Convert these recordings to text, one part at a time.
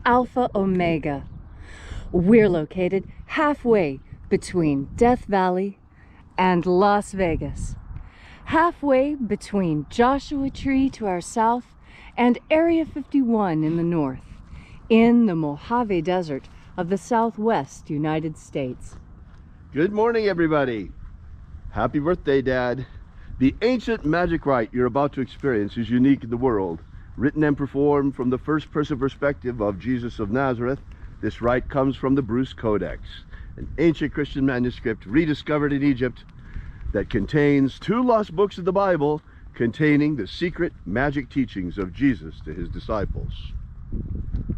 Alpha Ωmega. We're located halfway between Death Valley and Las Vegas. Halfway between Joshua Tree to our south and Area 51 in the north, in the Mojave Desert of the Southwest United States. Good morning, everybody. Happy birthday, Dad. The ancient magic rite you're about to experience is unique in the world. Written and performed from the first-person perspective of Jesus of Nazareth, this rite comes from the Bruce Codex, an ancient Christian manuscript rediscovered in Egypt that contains 2 lost books of the Bible containing the secret magic teachings of Jesus to his disciples.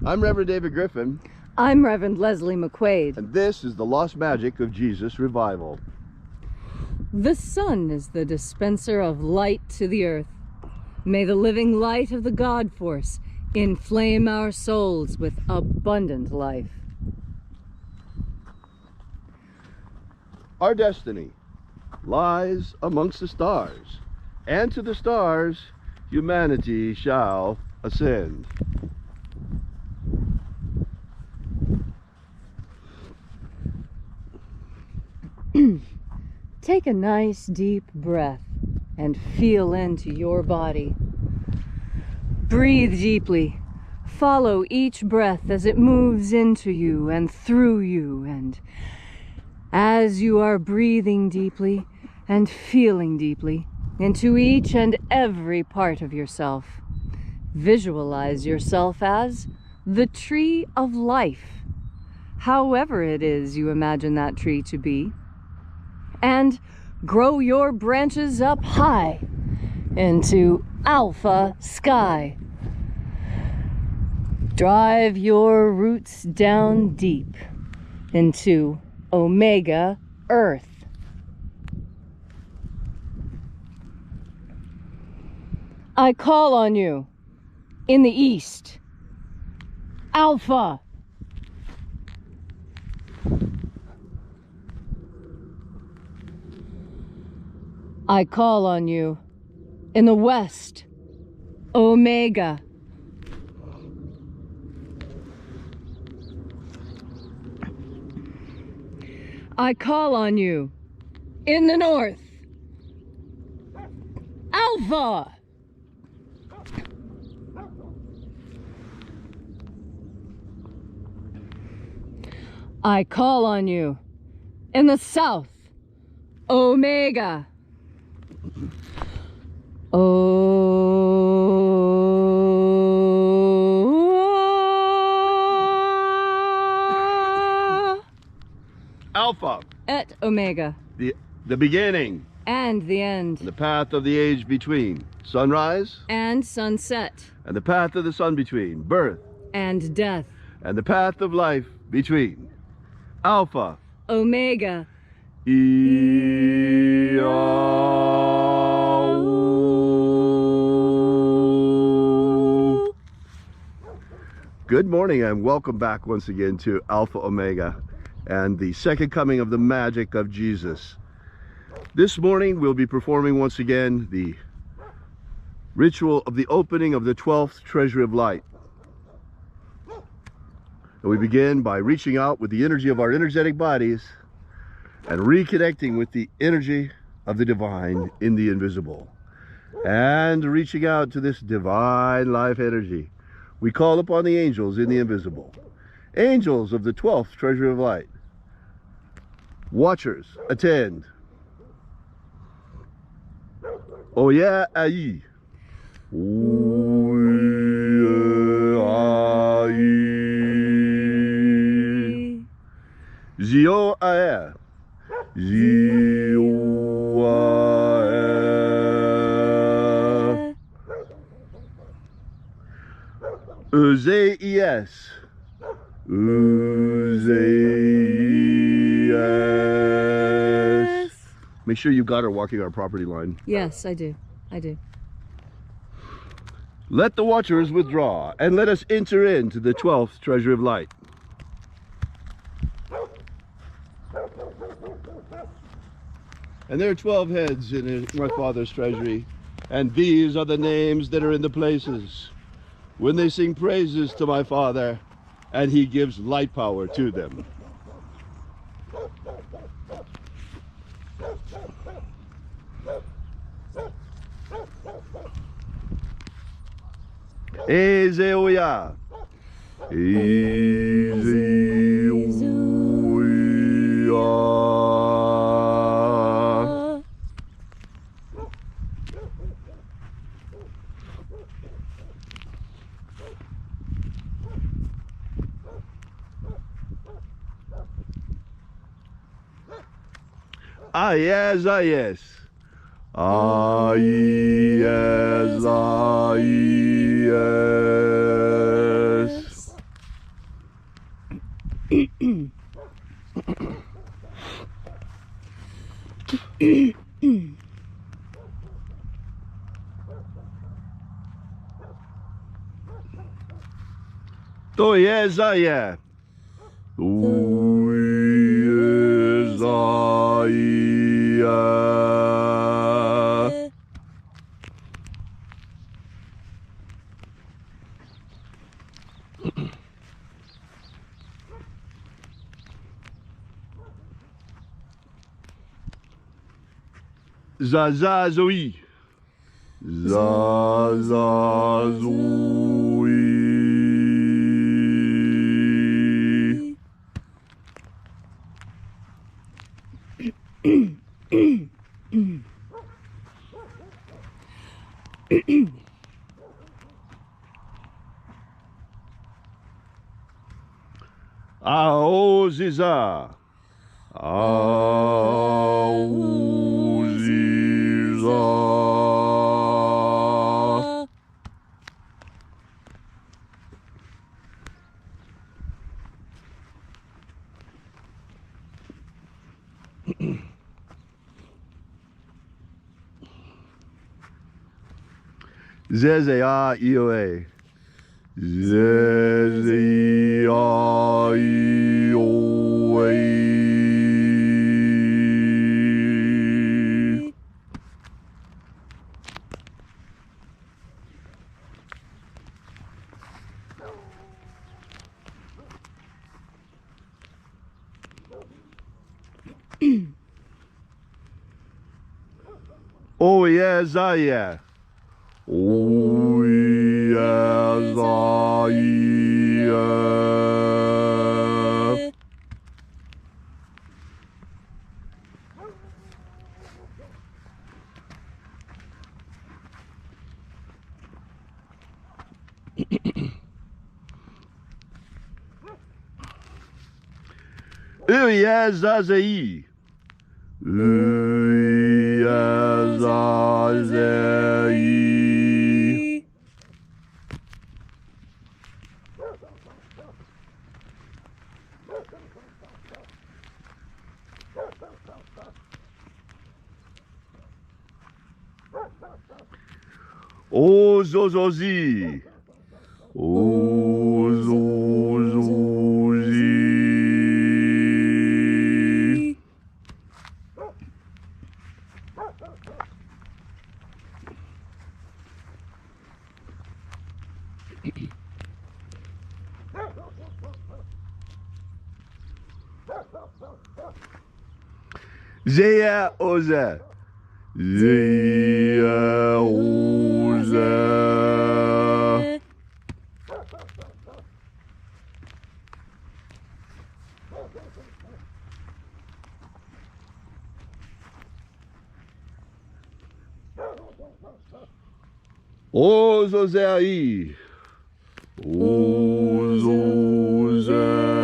I'm Reverend David Griffin. I'm Reverend Leslie McQuade. And this is the Lost Magic of Jesus Revival. The sun is the dispenser of light to the earth. May the living light of the God Force inflame our souls with abundant life. Our destiny lies amongst the stars, and to the stars humanity shall ascend. Take a nice deep breath and feel into your body. Breathe deeply. Follow each breath as it moves into you and through you, and as you are breathing deeply and feeling deeply into each and every part of yourself, visualize yourself as the tree of life, however it is you imagine that tree to be, and grow your branches up high into Alpha Sky. Drive your roots down deep into Omega Earth. I call on you in the east, Alpha. I call on you in the west, Omega. I call on you in the north, Alpha. I call on you in the south, Omega. Alpha Et Omega. The beginning And the end. and the path of the age between sunrise And sunset. and the path of the sun between birth And death. and the path of life between Alpha Omega. Good morning and welcome back once again to Alpha Omega and the second coming of the magic of Jesus. This morning we'll be performing once again the ritual of the opening of the 12th treasury of light. And we begin by reaching out with the energy of our energetic bodies and reconnecting with the energy of the divine in the invisible. And reaching out to this divine life energy, we call upon the angels in the invisible. Angels of the 12th treasury of light. Watchers, attend. Oya ayi. Oya ayi. Zio ae. Zio ae. Uzayes. Uzayes. Make sure you got her walking our property line. Yes, I do. I do. Let the watchers withdraw, and let us enter into the 12th treasury of light. And there are 12 heads in my Father's treasury, and these are the names that are in the places. When they sing praises to my Father, and he gives light power to them. Ezeuia. Ezeuia. Ah yes, ah yes. Ah yes, ah yes. To yes, ah yeah. To yes, ah yeah. Zazazoi. Zazazoi. Aoziza. Aoziza. Zezea ioe. Zezea ioe. Oh yes, ah yeah. Oh yes, ah yeah. Oh yes, ah zei. Oh yes, ah zei. Oh zozozi. Oh zozozi. Zea oze. Zea oze. Ozo zei. Ozo zei.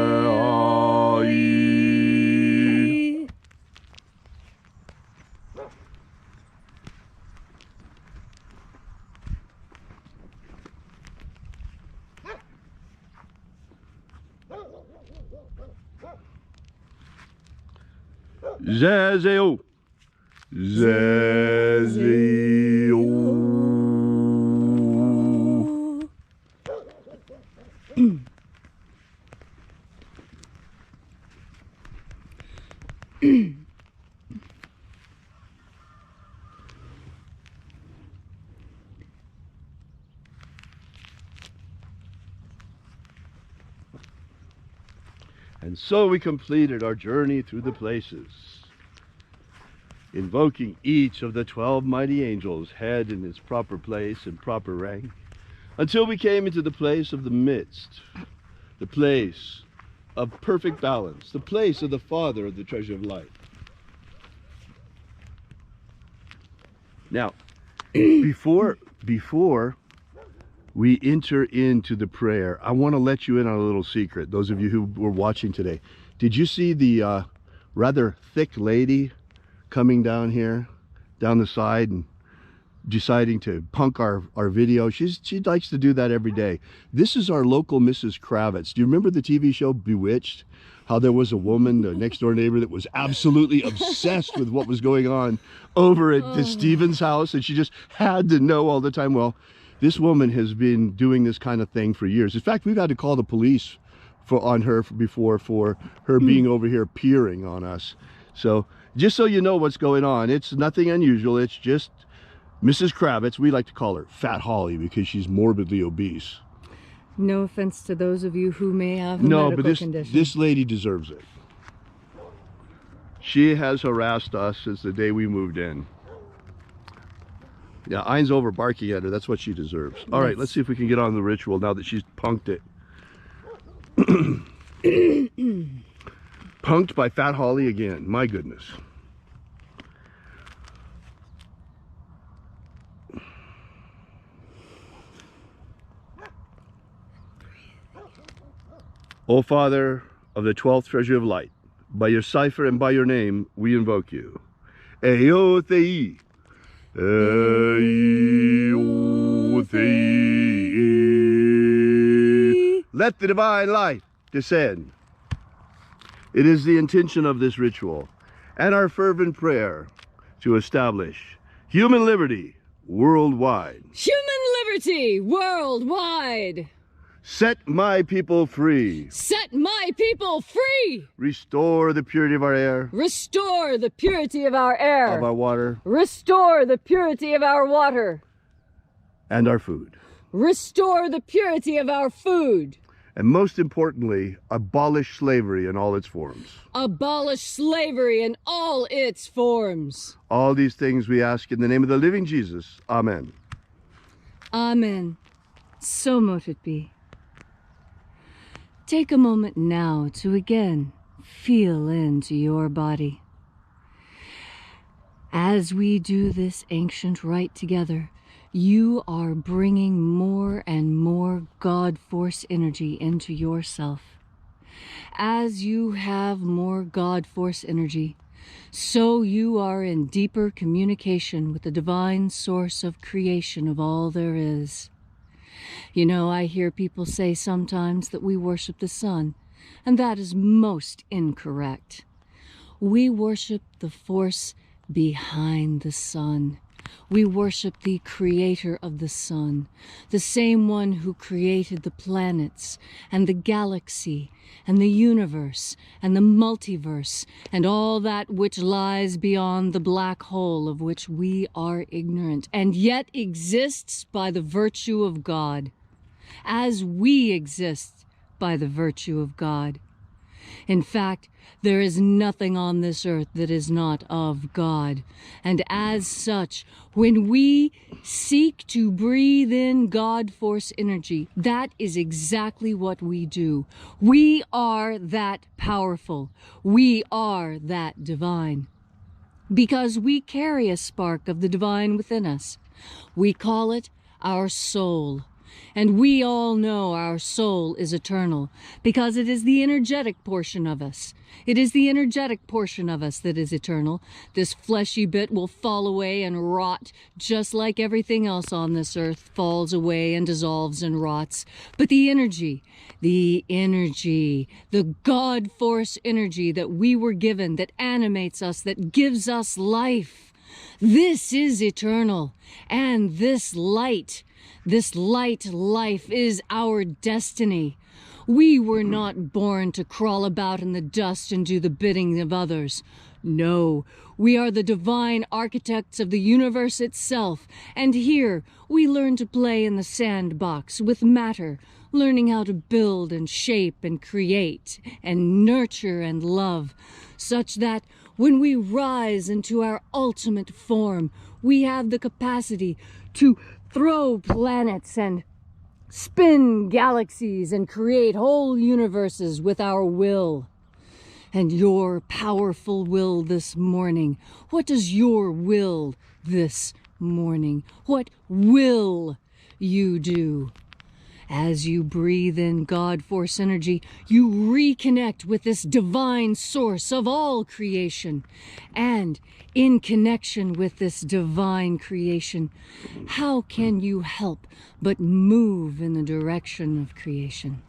Zezeo. Zezeo. And so we completed our journey through the places, invoking each of the 12 mighty angels, head in its proper place and proper rank, until we came into the place of the midst, the place of perfect balance, the place of the Father of the treasure of light. Now, before we enter into the prayer, I want to let you in on a little secret. Those of you who were watching today, did you see the rather thick lady coming down here, down the side, and deciding to punk our video? She likes to do that every day. This is our local Mrs. Kravitz. Do you remember the TV show Bewitched? How there was a woman, the next door neighbor, that was absolutely obsessed with what was going on over at the Stevens house, and she just had to know all the time. Well, this woman has been doing this kind of thing for years. In fact, we've had to call the police on her before for her being over here peering on us. So just so you know what's going on, it's nothing unusual. It's just Mrs. Kravitz. We like to call her Fat Holly because she's morbidly obese. No offense to those of you who may have a medical condition. This lady deserves it. She has harassed us since the day we moved in. Yeah, Ein's over barking at her. That's what she deserves. All right, let's see if we can get on the ritual now that she's punked it. Punked by Fat Holly again. My goodness. O Father of the 12th treasure of light, by your cipher and by your name, we invoke you. Eothei. Let the divine light descend. It is the intention of this ritual and our fervent prayer to establish human liberty worldwide. Human liberty worldwide. Set my people free. Set my people free. Restore the purity of our air. Restore the purity of our air. Of our water. Restore the purity of our water. And our food. Restore the purity of our food. And most importantly, abolish slavery in all its forms. Abolish slavery in all its forms. All these things we ask in the name of the living Jesus. Amen. Amen. So mote it be. Take a moment now to again feel into your body. As we do this ancient rite together, you are bringing more and more God Force energy into yourself. As you have more God Force energy, so you are in deeper communication with the divine source of creation of all there is. You know, I hear people say sometimes that we worship the sun, and that is most incorrect. We worship the force behind the sun. We worship the creator of the sun, the same one who created the planets and the galaxy and the universe and the multiverse and all that which lies beyond the black hole of which we are ignorant and yet exists by the virtue of God, as we exist by the virtue of God. In fact, there is nothing on this earth that is not of God. And as such, when we seek to breathe in God Force energy, that is exactly what we do. We are that powerful. We are that divine. Because we carry a spark of the divine within us. We call it our soul. And we all know our soul is eternal because it is the energetic portion of us. It is the energetic portion of us that is eternal. This fleshy bit will fall away and rot just like everything else on this earth falls away and dissolves and rots. But the energy, the God Force energy that we were given, that animates us, that gives us life, this is eternal. And this light life is our destiny. We were not born to crawl about in the dust and do the bidding of others. No, we are the divine architects of the universe itself, and here we learn to play in the sandbox with matter, learning how to build and shape and create and nurture and love, such that when we rise into our ultimate form, we have the capacity to throw planets and spin galaxies and create whole universes with our will. And your powerful will this morning, what does your will this morning, what will you do? As you breathe in God Force energy, you reconnect with this divine source of all creation. And in connection with this divine creation, how can you help but move in the direction of creation?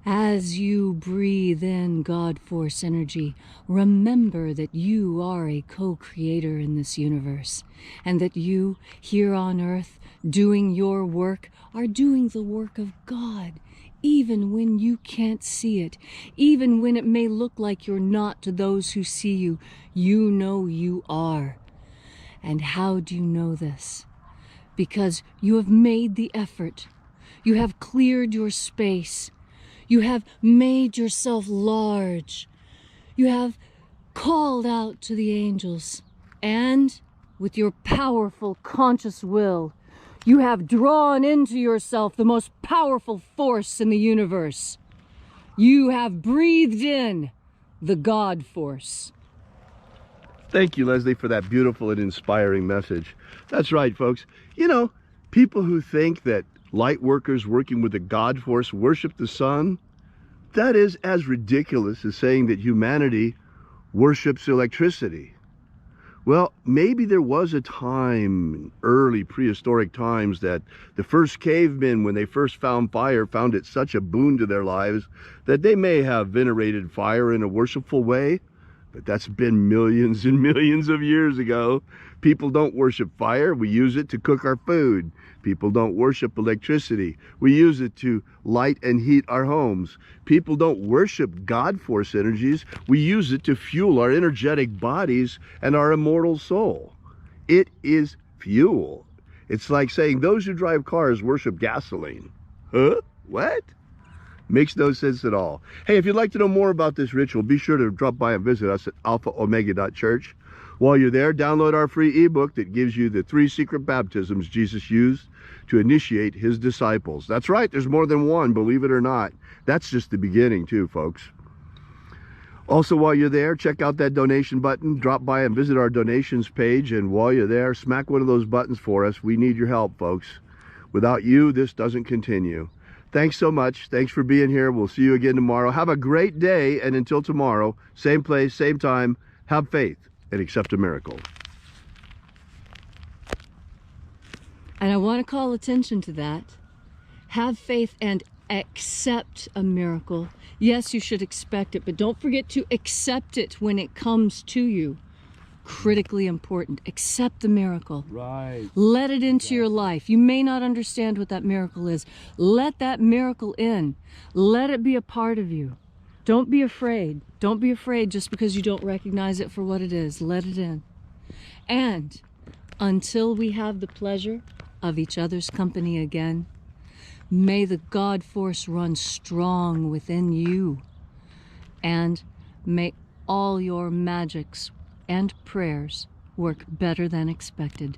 As you breathe in God Force energy, remember that you are a co-creator in this universe, and that you, here on Earth, doing your work, are doing the work of God, even when you can't see it, even when it may look like you're not to those who see you. You know you are. And how do you know this? Because you have made the effort. You have cleared your space. You have made yourself large. You have called out to the angels. And with your powerful conscious will, you have drawn into yourself the most powerful force in the universe. You have breathed in the God Force. Thank you, Leslie, for that beautiful and inspiring message. That's right, folks. You know, people who think that light workers working with the God Force worship the sun, that is as ridiculous as saying that humanity worships electricity. Well, maybe there was a time in early prehistoric times that the first cavemen, when they first found fire, found it such a boon to their lives that they may have venerated fire in a worshipful way. But that's been millions and millions of years ago. People don't worship fire. We use it to cook our food. People don't worship electricity. We use it to light and heat our homes. People don't worship God Force energies. We use it to fuel our energetic bodies and our immortal soul. It is fuel. It's like saying those who drive cars worship gasoline. Huh? What? Makes no sense at all. Hey, if you'd like to know more about this ritual, be sure to drop by and visit us at alphaomega.church. While you're there, download our free ebook that gives you the 3 secret baptisms Jesus used to initiate his disciples. That's right, there's more than one, believe it or not. That's just the beginning too, folks. Also, while you're there, check out that donation button. Drop by and visit our donations page, and while you're there, smack one of those buttons for us. We need your help, folks. Without you, this doesn't continue. Thanks so much. Thanks for being here. We'll see you again tomorrow. Have a great day, and until tomorrow, same place, same time, have faith and accept a miracle. And I want to call attention to that. Have faith and accept a miracle. Yes, you should expect it, but don't forget to accept it when it comes to you. Critically important. Accept the miracle. Right. Let it into your life. You may not understand what that miracle is. Let that miracle in. Let it be a part of you. Don't be afraid. Don't be afraid just because you don't recognize it for what it is. Let it in. And until we have the pleasure of each other's company again, may the God Force run strong within you. And may all your magics and prayers work better than expected.